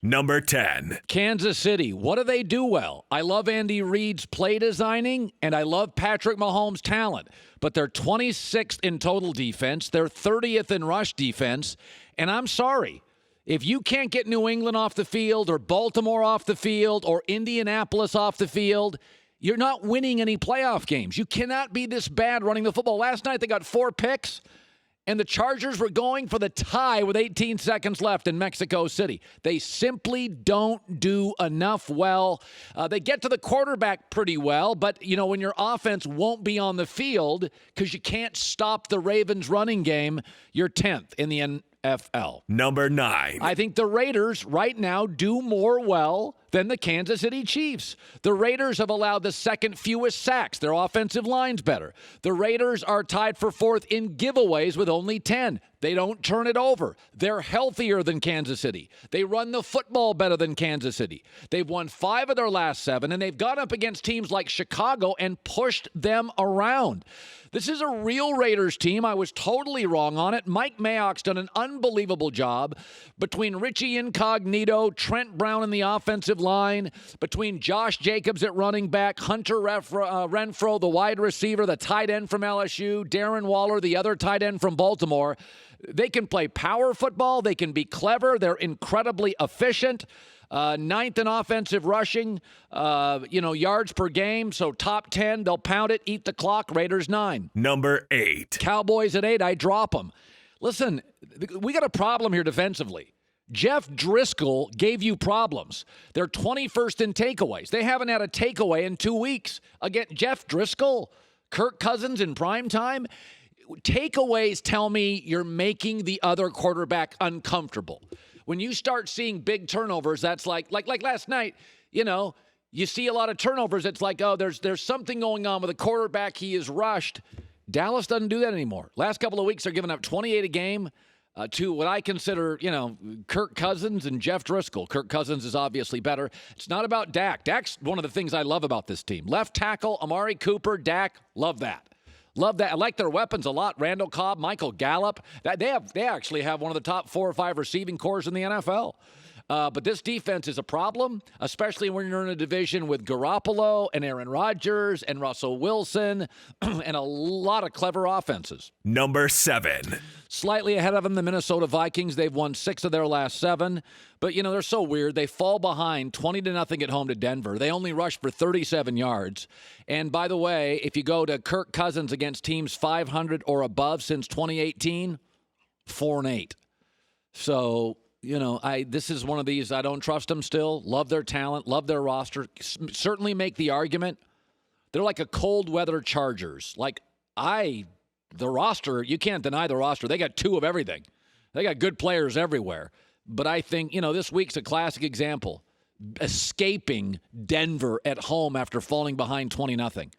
Number 10. Kansas City, what do they do well? I love Andy Reid's play designing, and I love Patrick Mahomes' talent. But they're 26th in total defense. They're 30th in rush defense. And I'm sorry, if you can't get New England off the field or Baltimore off the field or Indianapolis off the field, you're not winning any playoff games. You cannot be this bad running the football. Last night they got 4 picks. And the Chargers were going for the tie with 18 seconds left in Mexico City. They simply don't do enough well. They get to the quarterback pretty well, but, when your offense won't be on the field because you can't stop the Ravens running game, you're 10th in the NFL. Number 9. I think the Raiders right now do more well than the Kansas City Chiefs. The Raiders have allowed the second fewest sacks. Their offensive line's better. The Raiders are tied for 4th in giveaways with only 10. They don't turn it over. They're healthier than Kansas City. They run the football better than Kansas City. They've won 5 of their last 7, and they've gone up against teams like Chicago and pushed them around. This is a real Raiders team. I was totally wrong on it. Mike Mayock's done an unbelievable job between Richie Incognito, Trent Brown in the offensive line, between Josh Jacobs at running back, Hunter Renfrow, the wide receiver, the tight end from LSU, Darren Waller, the other tight end from Baltimore. They can play power football. They can be clever. They're incredibly efficient. 9th in offensive rushing, yards per game. So top 10, they'll pound it, eat the clock. Raiders 9. Number 8. Cowboys at 8, I drop them. Listen, we got a problem here defensively. Jeff Driscoll gave you problems. They're 21st in takeaways. They haven't had a takeaway in 2 weeks. Again, Jeff Driscoll, Kirk Cousins in prime time. Takeaways tell me you're making the other quarterback uncomfortable. When you start seeing big turnovers, that's like last night, you see a lot of turnovers. It's like, oh, there's something going on with the quarterback. He is rushed. Dallas doesn't do that anymore. Last couple of weeks, they're giving up 28 a game to what I consider, Kirk Cousins and Jeff Driscoll. Kirk Cousins is obviously better. It's not about Dak. Dak's one of the things I love about this team. Left tackle, Amari Cooper, Dak, love that. Love that. I like their weapons a lot. Randall Cobb, Michael Gallup. They actually have one of the top 4 or 5 receiving corps in the NFL. But this defense is a problem, especially when you're in a division with Garoppolo and Aaron Rodgers and Russell Wilson and a lot of clever offenses. Number 7. Slightly ahead of them, the Minnesota Vikings. They've won 6 of their last 7. But, they're so weird. They fall behind 20-0 at home to Denver. They only rushed for 37 yards. And, by the way, if you go to Kirk Cousins against teams 500 or above since 2018, 4-8. So, this is one of these, I don't trust them still. Love their talent, love their roster. Certainly make the argument. They're like a cold weather Chargers. The roster, you can't deny the roster. They got 2 of everything. They got good players everywhere. But I think, this week's a classic example. Escaping Denver at home after falling behind 20-0.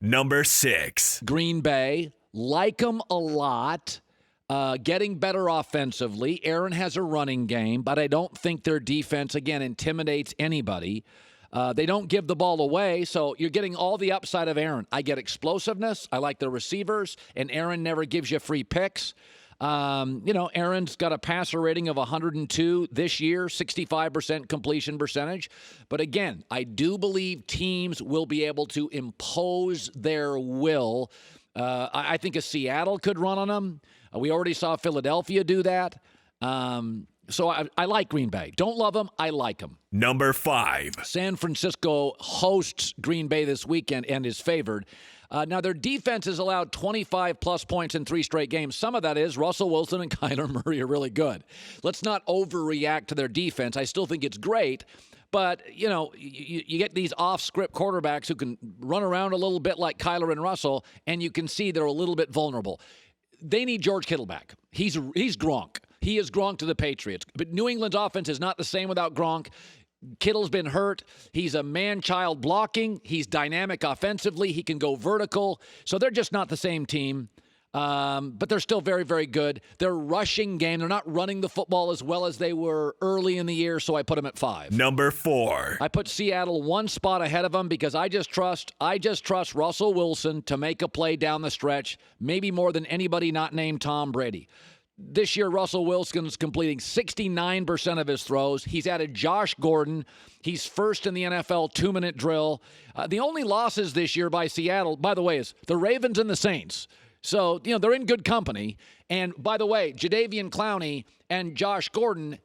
Number 6. Green Bay, like them a lot. Getting better offensively. Aaron has a running game, but I don't think their defense, again, intimidates anybody. They don't give the ball away, so you're getting all the upside of Aaron. I get explosiveness. I like the receivers, and Aaron never gives you free picks. Aaron's got a passer rating of 102 this year, 65% completion percentage. But again, I do believe teams will be able to impose their will. I think a Seattle could run on them. We already saw Philadelphia do that. So I like Green Bay. Don't love them. I like them. Number 5. San Francisco hosts Green Bay this weekend and is favored. Now, their defense has allowed 25-plus points in 3 straight games. Some of that is Russell Wilson and Kyler Murray are really good. Let's not overreact to their defense. I still think it's great. But, you get these off-script quarterbacks who can run around a little bit like Kyler and Russell, and you can see they're a little bit vulnerable. They need George Kittle back. He's Gronk. He is Gronk to the Patriots. But New England's offense is not the same without Gronk. Kittle's been hurt. He's a man-child blocking. He's dynamic offensively. He can go vertical. So they're just not the same team. But they're still very, very good. Their rushing game, they're not running the football as well as they were early in the year, so I put them at 5. Number 4. I put Seattle 1 spot ahead of them because I just trust Russell Wilson to make a play down the stretch, maybe more than anybody not named Tom Brady. This year, Russell Wilson's completing 69% of his throws. He's added Josh Gordon. He's first in the NFL 2-minute drill. The only losses this year by Seattle, by the way, is the Ravens and the Saints. So, they're in good company. And, by the way, Jadeveon Clowney and Josh Gordon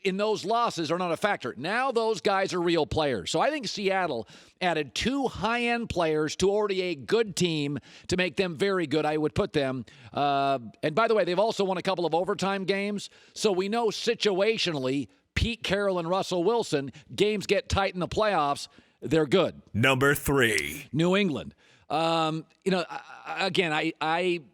in those losses are not a factor. Now those guys are real players. So I think Seattle added 2 high-end players to already a good team to make them very good, I would put them. And by the way, they've also won a couple of overtime games. So we know situationally, Pete Carroll and Russell Wilson, games get tight in the playoffs, they're good. Number 3. New England. Again,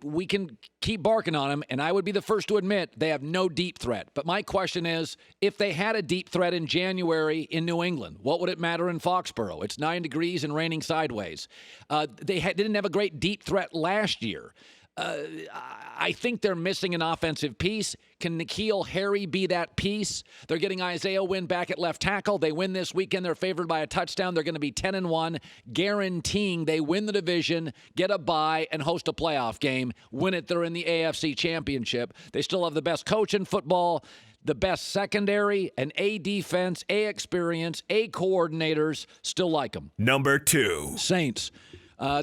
we can keep barking on them, and I would be the first to admit they have no deep threat. But my question is, if they had a deep threat in January in New England, what would it matter in Foxborough? It's 9 degrees and raining sideways. They didn't have a great deep threat last year. I think they're missing an offensive piece. Can N'Keal Harry be that piece? They're getting Isaiah Wynn back at left tackle. They win this weekend. They're favored by a touchdown. They're going to be 10-1, guaranteeing they win the division, get a bye, and host a playoff game. Win it, they're in the AFC Championship. They still have the best coach in football, the best secondary, an A defense, A experience, A coordinators. Still like them. Number 2. Saints.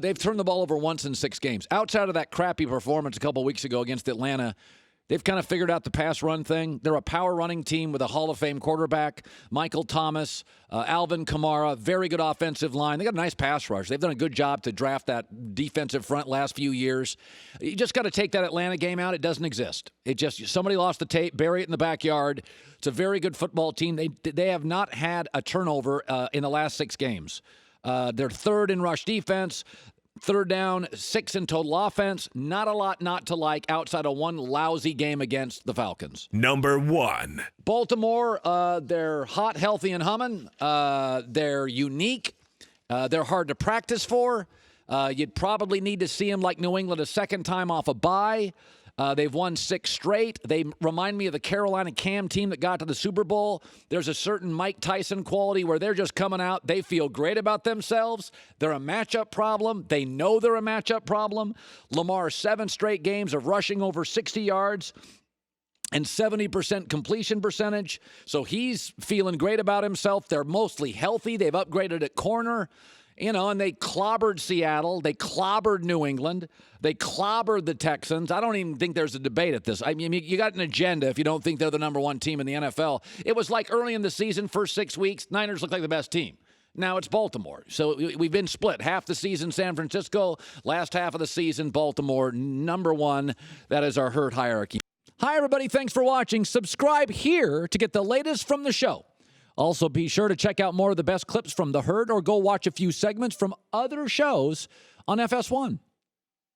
They've turned the ball over once in 6 games. Outside of that crappy performance a couple weeks ago against Atlanta, they've kind of figured out the pass-run thing. They're a power-running team with a Hall of Fame quarterback, Michael Thomas, Alvin Kamara, very good offensive line. They got a nice pass rush. They've done a good job to draft that defensive front last few years. You just got to take that Atlanta game out. It doesn't exist. Somebody lost the tape, bury it in the backyard. It's a very good football team. They have not had a turnover in the last 6 games. They're third in rush defense, third down, 6 in total offense. Not a lot not to like outside of one lousy game against the Falcons. Number 1. Baltimore, they're hot, healthy, and humming. They're unique. They're hard to practice for. You'd probably need to see them like New England a second time off a bye. They've won 6 straight. They remind me of the Carolina Cam team that got to the Super Bowl. There's a certain Mike Tyson quality where they're just coming out. They feel great about themselves. They're a matchup problem. They know they're a matchup problem. Lamar, 7 straight games of rushing over 60 yards and 70% completion percentage. So he's feeling great about himself. They're mostly healthy. They've upgraded at corner. And they clobbered Seattle. They clobbered New England. They clobbered the Texans. I don't even think there's a debate at this. I mean, you got an agenda if you don't think they're the number 1 team in the NFL. It was like early in the season, first 6 weeks, Niners looked like the best team. Now it's Baltimore. So we've been split. Half the season, San Francisco. Last half of the season, Baltimore. Number 1. That is our herd hierarchy. Hi, everybody. Thanks for watching. Subscribe here to get the latest from the show. Also, be sure to check out more of the best clips from The Herd or go watch a few segments from other shows on FS1.